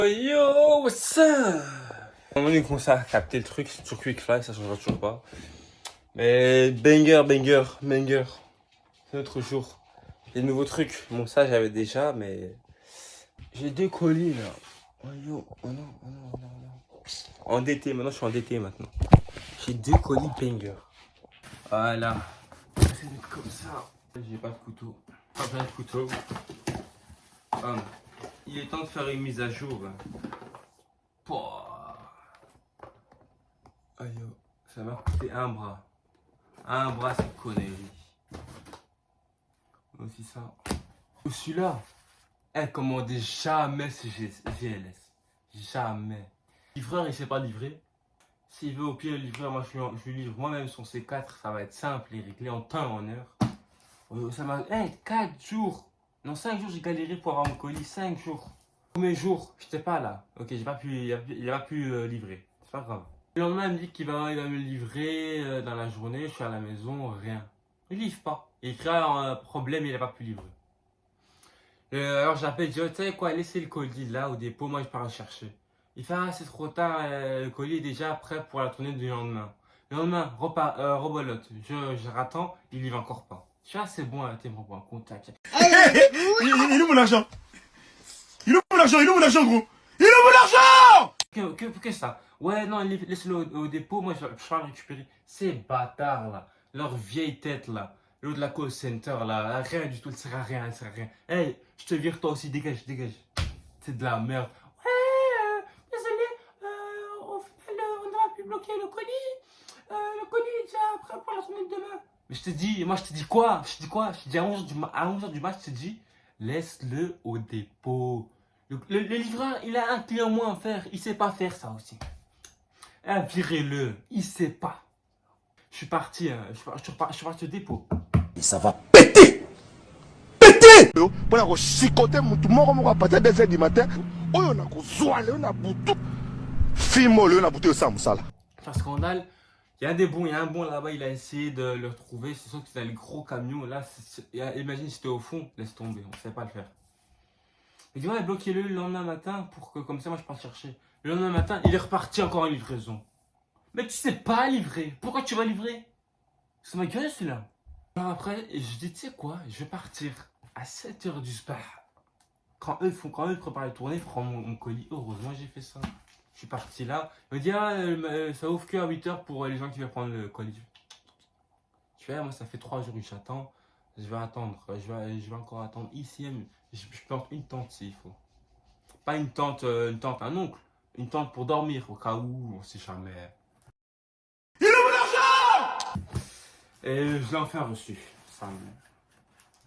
Yo, what's up? À un moment donné, commence à capter le truc, c'est toujours Quickfly, ça changera toujours pas. Mais banger, c'est notre jour. Les nouveaux trucs, bon ça j'avais déjà, mais j'ai deux colis là. Oh yo, oh non, oh non, oh non, oh non. Endetté, maintenant je suis endetté maintenant. J'ai deux colis banger. Voilà. C'est comme ça. J'ai pas de couteau. Pas de couteau. Il est temps de faire une mise à jour. Pouah. Aïe, ça m'a coûté un bras. Un bras, c'est connerie. Aussi ça. Celui-là, elle commandait jamais ce GLS. Jamais. Le livreur, il sait pas livrer. S'il veut au pire le livreur, moi je lui livre moi-même son C4. Ça va être simple et réglé en temps, en heure. Ça m'a... 4 jours. Non, 5 jours, j'ai galéré pour avoir mon colis. 5 jours. Premier jour, j'étais pas là. Ok, j'ai pas pu, il a pas pu livrer. C'est pas grave. Le lendemain, il me dit qu'il va me livrer dans la journée. Je suis à la maison, rien. Il livre pas. Il crée un problème, il n'a pas pu livrer. Alors j'appelle, je dis, tu sais quoi, laissez le colis là au dépôt, moi je pars le chercher. Il fait, ah c'est trop tard, le colis est déjà prêt pour la tournée du lendemain. Le lendemain, rebolote. Je rattends, il livre encore pas. Je dis, ah c'est bon, t'es bon, contact. Il est où mon argent? Il est où mon argent? Il est où mon argent, gros? Il est où mon argent? Que ça? Ouais, non, laisse-le au dépôt, moi je vais le récupérer. Ces bâtards là, leur vieille tête là, l'autre de la call center là, rien du tout, elle sert à rien, elle sert à rien. Hey, je te vire toi aussi, dégage, dégage. C'est de la merde. Ouais, désolé, au final on aura pu bloquer le colis. Le colis est déjà prêt pour la journée de demain. Mais je te dis, moi je te dis quoi? Je te dis quoi? Je te dis à 11h du match, je te dis, laisse-le au dépôt. Le livreur, il a un client moins à faire. Il sait pas faire ça aussi. Virez-le. Il sait pas. Je suis parti. Je suis parti au dépôt. Et ça va péter! Péter! Pour chicoter mon tout mort à partir des 2h du matin. Oh, on a quoi? On a boutou. Film-le, on a bouté au Samoussa là. C'est un scandale. Il y a des bons, il y a un bon là-bas, il a essayé de le retrouver. C'est sûr que c'était le gros camion. Là, imagine si c'était au fond, laisse tomber. On ne sait pas le faire. Il dit, ouais, bloquez-le le lendemain matin pour que, comme ça, moi, je pense chercher. Le lendemain matin, il est reparti encore en livraison. Mais tu sais pas livrer. Pourquoi tu vas livrer? C'est ma gueule, celui-là. Alors après, je dis, tu sais quoi? Je vais partir à 7h du soir. Quand eux préparent la tournée, ils feront mon colis. Heureusement, j'ai fait ça. Je suis parti là. Il me dit, ah, ça ouvre que à 8h pour les gens qui veulent prendre le colis. Je fais, moi, ça fait 3 jours que j'attends. Je vais attendre. Je vais encore attendre ici. Je plante une tente s'il faut. Pas une tente, un oncle. Une tente pour dormir au cas où, on sait jamais. Il est où mon argent? Et je l'ai enfin reçu. Ça,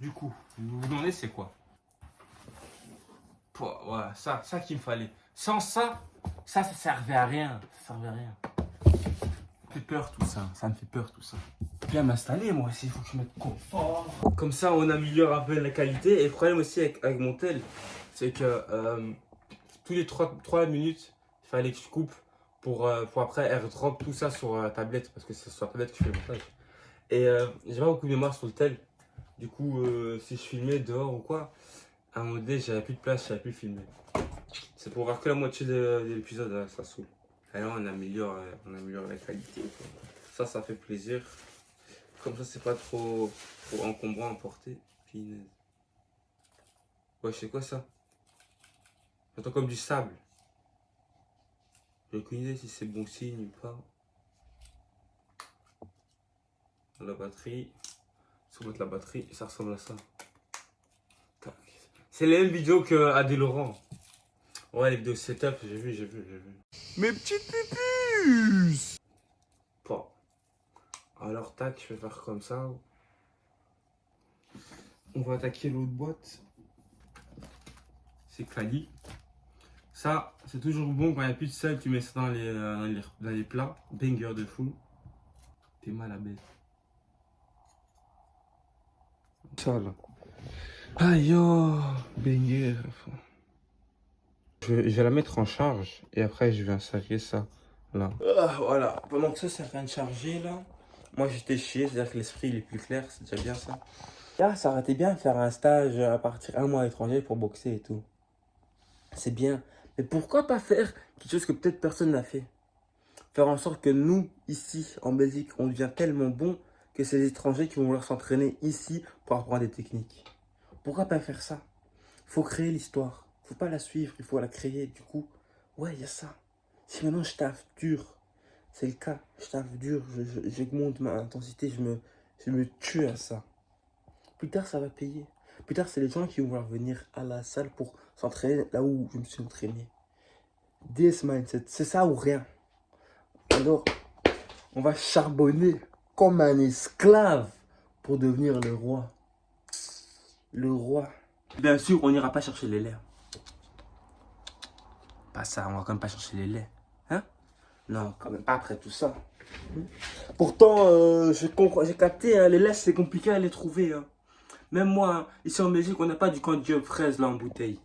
du coup, vous vous demandez c'est quoi? Ouais, ça qu'il me fallait. Sans ça, ça servait à rien. Ça servait à rien. Ça me fait peur tout ça. Ça me fait peur tout ça. Bien m'installer moi aussi, il faut que je mette confort. Comme ça, on améliore un peu la qualité. Et le problème aussi avec mon tel, c'est que tous les 3 minutes, il fallait que je coupe pour après airdrop tout ça sur la tablette. Parce que c'est sur la tablette que je fais le montage. Et j'ai pas beaucoup de mémoire sur le tel. Du coup, si je filmais dehors ou quoi, à un moment donné, j'avais plus de place, j'avais plus filmé. C'est pour voir que la moitié de l'épisode, ça saoule. Alors on améliore la qualité. Ça fait plaisir. Comme ça, c'est pas trop encombrant à porter. Puis, ouais, c'est quoi ça? J'entends comme du sable. J'ai aucune idée si c'est bon signe ou pas. La batterie. Si on met la batterie, ça ressemble à ça. C'est la même vidéo que Adé Laurent. Ouais, les vidéos setup, j'ai vu. Mes petites pupus! Bon. Alors, tac, je vais faire comme ça. On va attaquer l'autre boîte. C'est Kali. Ça, c'est toujours bon quand il n'y a plus de sel, tu mets ça dans les plats. Banger de fou. T'es mal à bête. Ça là. Aïe yo, banger. Je vais la mettre en charge et après je vais installer ça là. Voilà, pendant que ça est en train de charger là, moi j'étais chié, c'est-à-dire que l'esprit il est plus clair, c'est déjà bien ça. Là, ça aurait été bien de faire un stage à partir 1 mois à l'étranger pour boxer et tout. C'est bien, Mais pourquoi pas faire quelque chose que peut-être personne n'a fait? Faire en sorte que nous, ici, en Belgique, on devient tellement bon que c'est les étrangers qui vont vouloir s'entraîner ici pour apprendre des techniques. Pourquoi pas faire ça? Il faut créer l'histoire. Il faut pas la suivre, il faut la créer. Du coup, ouais, il y a ça. Si maintenant je taffe dur, c'est le cas, je taffe dur, j'augmente ma intensité, je me tue à ça. Plus tard, ça va payer. Plus tard, c'est les gens qui vont vouloir venir à la salle pour s'entraîner là où je me suis entraîné. This mindset, c'est ça ou rien. Alors, on va charbonner comme un esclave pour devenir le roi. Le roi. Bien sûr, on n'ira pas chercher les laits. Pas ça, on va quand même pas chercher les laits. Hein? Non, quand même pas après tout ça. Pourtant, j'ai capté, hein, les laits, c'est compliqué à les trouver. Hein. Même moi, hein, ici en Belgique, on n'a pas du candy fraise là en bouteille.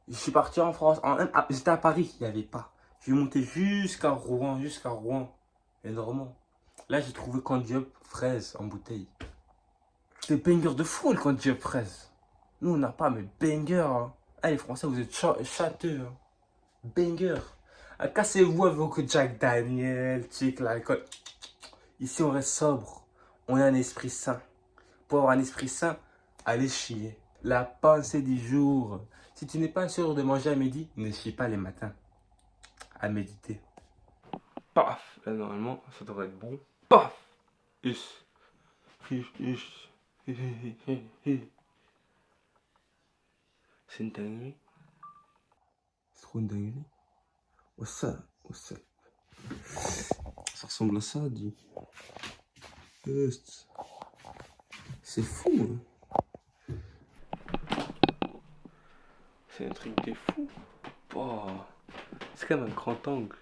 Je suis parti en France, j'étais à Paris, il n'y avait pas. Je suis monté jusqu'à Rouen, énormément. Là, j'ai trouvé candy fraise en bouteille. C'est banger de fou le candy fraise. Nous, on n'a pas, mais banger. Hein. Ah, les Français, vous êtes châteux. Hein. Banger. Ah, cassez-vous avec vos Jack Daniel, tic, l'alcool. Ici, on reste sobre. On a un esprit sain. Pour avoir un esprit sain, allez chier. La pensée du jour. Si tu n'es pas sûr de manger à midi, ne chie pas les matins. À méditer. Paf. Là, normalement, ça devrait être bon. Paf. Us. C'est une dinguerie. C'est trop une dinguerie. What's up? What's up? Ça ressemble à ça, dit. C'est fou, hein. C'est un truc de fou. Oh. C'est quand même un grand angle.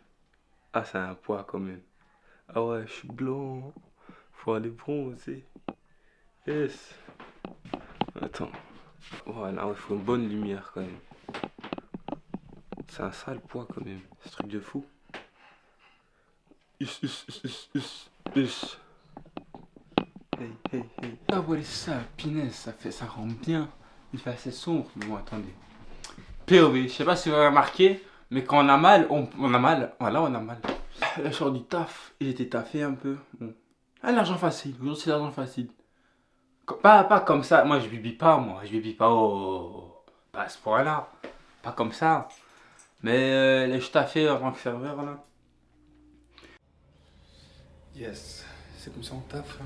Ah, c'est un poids quand même. Ah ouais, je suis blanc. Faut aller bronzer. Yes. Attends. Voilà, il faut une bonne lumière quand même. C'est un sale poids quand même. C'est un truc de fou. Hey, hey, hey. Ah ouais, ça, punaise, ça rend bien. Il fait assez sombre. Mais bon, attendez. POV, je sais pas si vous avez remarqué, mais quand on a mal, on a mal. Voilà, on a mal. Là, je sors du taf. J'ai été taffé un peu. Bon. Ah, l'argent facile. Aujourd'hui, c'est l'argent facile. Pas comme ça. Moi, je bibis pas, moi. Je bibis pas pas à ce point-là. Pas comme ça. Mais là, je taffé en tant que serveur, là. Yes. C'est comme ça, on taffe.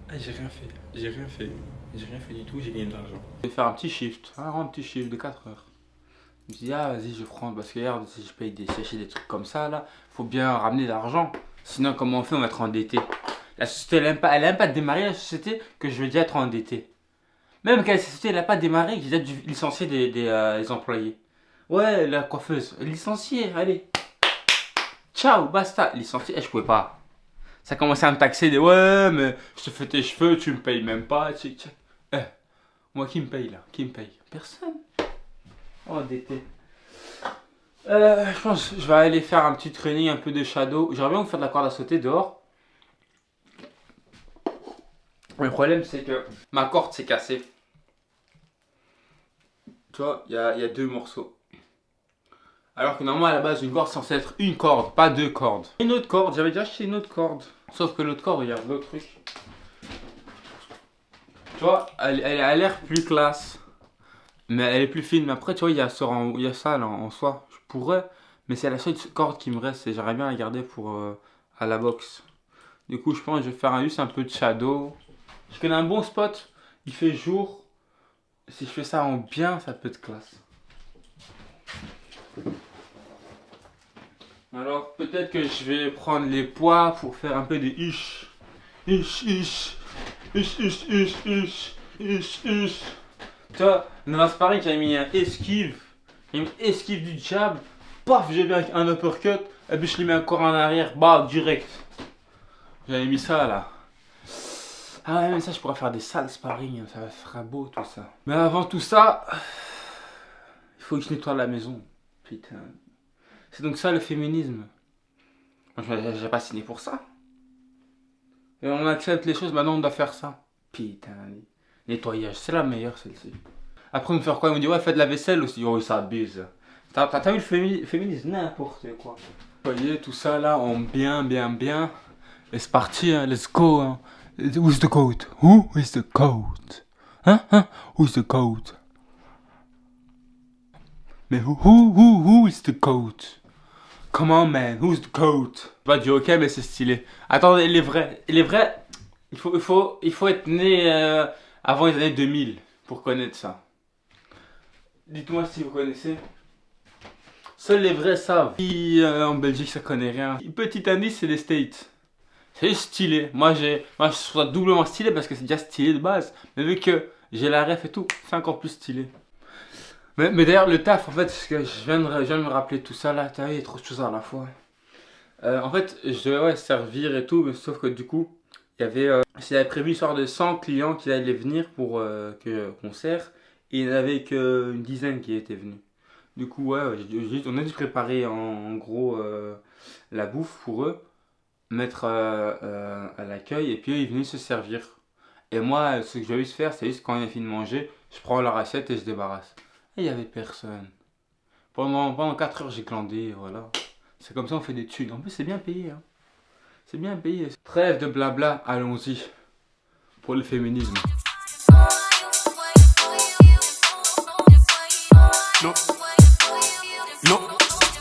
Ah, j'ai rien fait. J'ai rien fait du tout. J'ai gagné de l'argent. Je vais faire un petit shift. Un petit shift de 4 heures. Je me dis, ah, vas-y, je prends. Parce que regarde, si je paye des trucs comme ça, là, faut bien ramener de l'argent. Sinon, comment on fait? On va être endetté. La société, elle aime pas démarrer la société que je vais déjà être endetté. Même quand la société, elle n'a pas démarré, j'ai déjà dû licencier des employés. Ouais, la coiffeuse, licenciée, allez. Ciao, basta. Licencié, je pouvais pas. Ça commençait à me taxer des ouais, mais je te fais tes cheveux, tu me payes même pas. Moi qui me paye là? Qui me paye? Personne. Endetté. Je pense que je vais aller faire un petit training, un peu de shadow. J'aimerais bien vous faire de la corde à sauter dehors. Le problème, c'est que ma corde s'est cassée. Tu vois, il y a 2 morceaux. Alors que normalement, à la base, une corde c'est censé être une corde, pas 2 cordes. Une autre corde, j'avais déjà acheté une autre corde. Sauf que l'autre corde, regarde, l'autre truc. Tu vois, elle a l'air plus classe. Mais elle est plus fine. Mais après, tu vois, il y a ça là, en soi. Je pourrais. Mais c'est la seule corde qui me reste. Et j'aimerais bien la garder pour à la boxe. Du coup, je pense que je vais faire juste un peu de shadow. Je connais un bon spot. Il fait jour. Si je fais ça en bien, ça peut être classe. Alors, peut-être que je vais prendre les poids pour faire un peu de ish. Ish, ish. Ish, ish, ish, ish. Ish, ish. Tu vois, dans la sparring, j'avais mis un esquive. J'ai mis esquive du jab. Paf, j'ai mis un uppercut. Et puis je lui mets encore en arrière. Bah, direct. J'avais mis ça là. Ah ouais, mais ça, je pourrais faire des sales sparring. Ça sera beau tout ça. Mais avant tout ça, il faut que je nettoie la maison. Putain. C'est donc ça le féminisme. J'ai pas signé pour ça. Et on accepte les choses, maintenant on doit faire ça. Putain. Nettoyage, c'est la meilleure celle-ci. Après, on me faire quoi? On me dit, ouais, faites de la vaisselle aussi. Oh, ça abuse. T'as vu le féminisme, n'importe quoi. Vous voyez, tout ça là, en bien. Et c'est parti, hein, let's go. Hein. Who's the goat? Who is the goat? Hein? Who's the goat? Mais who is the goat? Come on, man, who's the goat? Pas du hockey, mais c'est stylé. Attendez, il est vrai, il faut être né avant les années 2000 pour connaître ça. Dites-moi si vous connaissez. Seuls les vrais savent. En Belgique, ça connaît rien. Petit indice, c'est les States. C'est stylé. Moi, je trouve ça doublement stylé parce que c'est déjà stylé de base. Mais vu que j'ai la ref et tout, c'est encore plus stylé. Mais d'ailleurs, le taf, en fait, parce que je viens de me rappeler tout ça là. T'as vu, il y a trop de choses à la fois. En fait, je devais servir et tout, mais sauf que du coup, j'avais prévu une sorte de 100 clients qui allaient venir pour qu'on sert. Et il n'y en avait qu'une dizaine qui étaient venus. Du coup, ouais, on a dû préparer en gros la bouffe pour eux, mettre à l'accueil, et puis eux, ils venaient se servir. Et moi, ce que j'ai eu se faire, c'est juste quand il a fini de manger, je prends leur assiette et je débarrasse. Et il n'y avait personne. Pendant 4 heures, j'ai glandé, voilà. C'est comme ça on fait des thunes. En plus, c'est bien payé. Hein. C'est bien payé. Trêve de blabla, allons-y. Pour le féminisme. Look,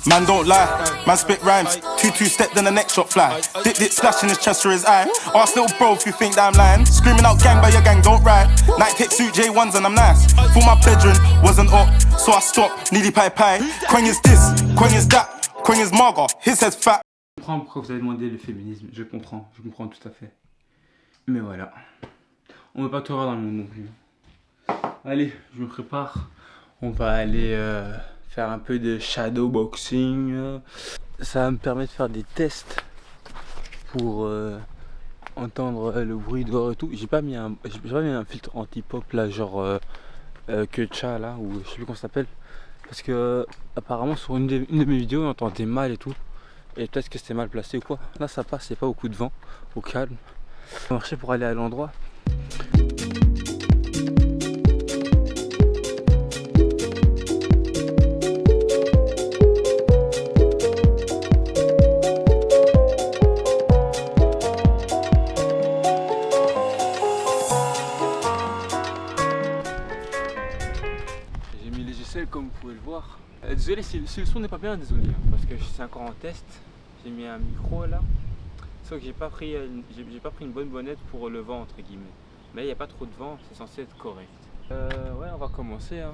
man don't lie, man spit rhymes. 2-2 step, then the next shot fly. Dip slash in his chest or his eye. Ask little bro if you think that I'm lying. Screaming out gang by your gang, don't ride. Night take suit J1s and I'm nice. Thought my bedroom wasn't up, so I stopped. Needy pie. Quang is this, Quang is that, Quang is Marga, his head's fat. Je comprends pourquoi vous avez demandé le féminisme, je comprends tout à fait. Mais voilà, on ne veut pas tout avoir dans le monde non plus. Allez, je me prépare. On va aller faire un peu de shadowboxing. Ça va me permettre de faire des tests pour entendre le bruit dehors et tout. J'ai pas mis un filtre anti-pop là, genre Kecha là, ou je sais plus comment ça s'appelle. Parce que apparemment sur une de mes vidéos on entendait mal et tout. Et peut-être que c'était mal placé ou quoi. Là ça passe, c'est pas beaucoup de vent, au calme. On va marcher pour aller à l'endroit. Comme vous pouvez le voir. Désolé si le son n'est pas bien, désolé, parce que c'est encore en test. J'ai mis un micro là, sauf que j'ai pas pris une bonne bonnette pour le vent entre guillemets. Mais il n'y a pas trop de vent, c'est censé être correct. Ouais, on va commencer. Hein.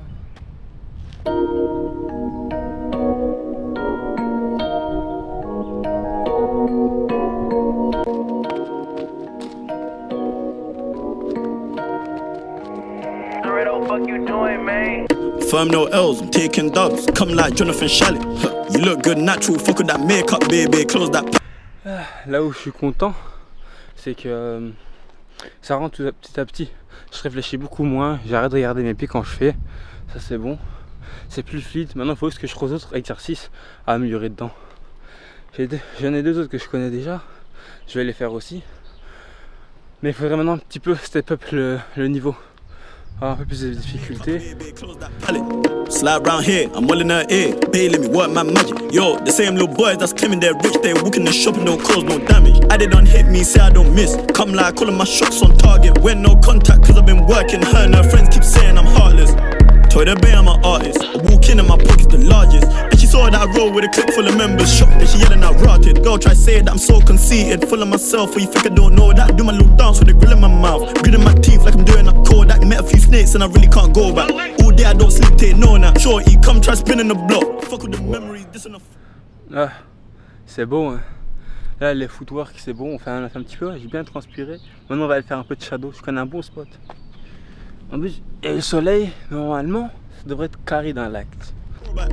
Firm no L's, I'm taking dubs. Come like Jonathan Shalley. You look good natural, fuck with that makeup, baby. Close that. Là où je suis content, c'est que ça rentre petit à petit. Je réfléchis beaucoup moins, j'arrête de regarder mes pieds quand je fais. Ça c'est bon, c'est plus fluide. Maintenant il faut juste que je trouve d'autres exercices à améliorer dedans. J'en ai 2 autres que je connais déjà, je vais les faire aussi. Mais il faudrait maintenant un petit peu step up le niveau. Un peu plus de difficultés. Slide round here, I'm well in her ear. Baby, let me work my magic. Yo, the same little boys that's claiming they're rich, they walking the shop and don't cause no damage. I did on hit me, say I don't miss. Come like calling my shots on target. When no contact, cause I've been working. Her and her friends keep saying I'm heartless. Toy the bay, I'm an artist. I walk in and my pocket's the largest. And she saw that I roll with a clip full of members. Shocked that she yelling out rotted. Girl try say that I'm so conceited. Full of myself, or you think I don't know that? I do my little dance with a grill in my mouth. Gritting my teeth like I'm doing a Kodak. Met a few snakes and I really can't go back. All day I don't sleep, take no nap. Shorty, come try spinning the block. Fuck with the memories, this enough. Ah, c'est bon hein. Là les footwork c'est bon, on fait un petit peu, j'ai bien transpiré. Maintenant on va aller faire un peu de shadow, je connais un bon spot. En plus, et le soleil, normalement, ça devrait être carré dans l'acte.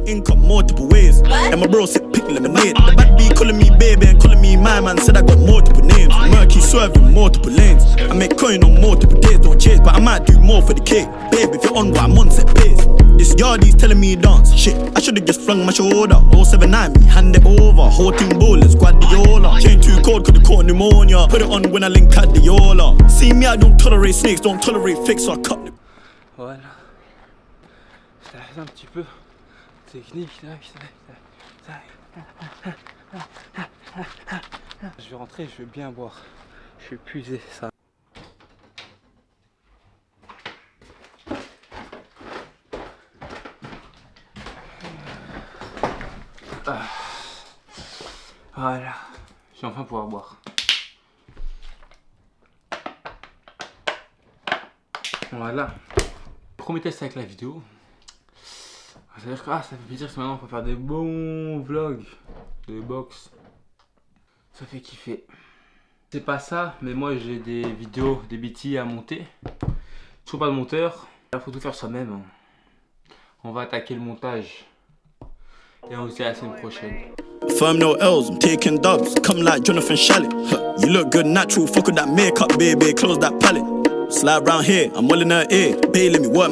Income multiple ways, and my bro sit pick lemonade. The bad B calling me baby and calling me my man. Said I got multiple names. Murky swerving multiple lanes. I make coin on multiple days, don't chase, but I might do more for the cake. Baby, if you're on what I'm on, set pace. This yardie's telling me dance. Shit, I should've just flung my shoulder. 079 me, hand it over. Whole team bowlers, Guardiola. Chain too cold, could've caught pneumonia. Put it on when I link at the Yola. See me, I don't tolerate snakes, don't tolerate fakes, so I cut the. Voilà. Ça reste un petit peu. technique. Je vais rentrer, je vais bien boire. Je suis épuisé, ça. Voilà, je vais enfin pouvoir boire. Voilà. Premier test avec la vidéo. Ça veut dire que ça fait plaisir que maintenant on peut faire des bons vlogs de boxe. Ça fait kiffer. C'est pas ça, mais moi j'ai des vidéos, des BT à monter. Toujours pas de monteur. Il faut tout faire soi-même. On va attaquer le montage. Et on se dit à la semaine prochaine. Firm no L's, I'm taking dubs. Come like Jonathan Shalit. Huh. You look good natural, fuck with that makeup, baby. Close that palette. Slide round here, I'm well in her ear. Bailing me, what?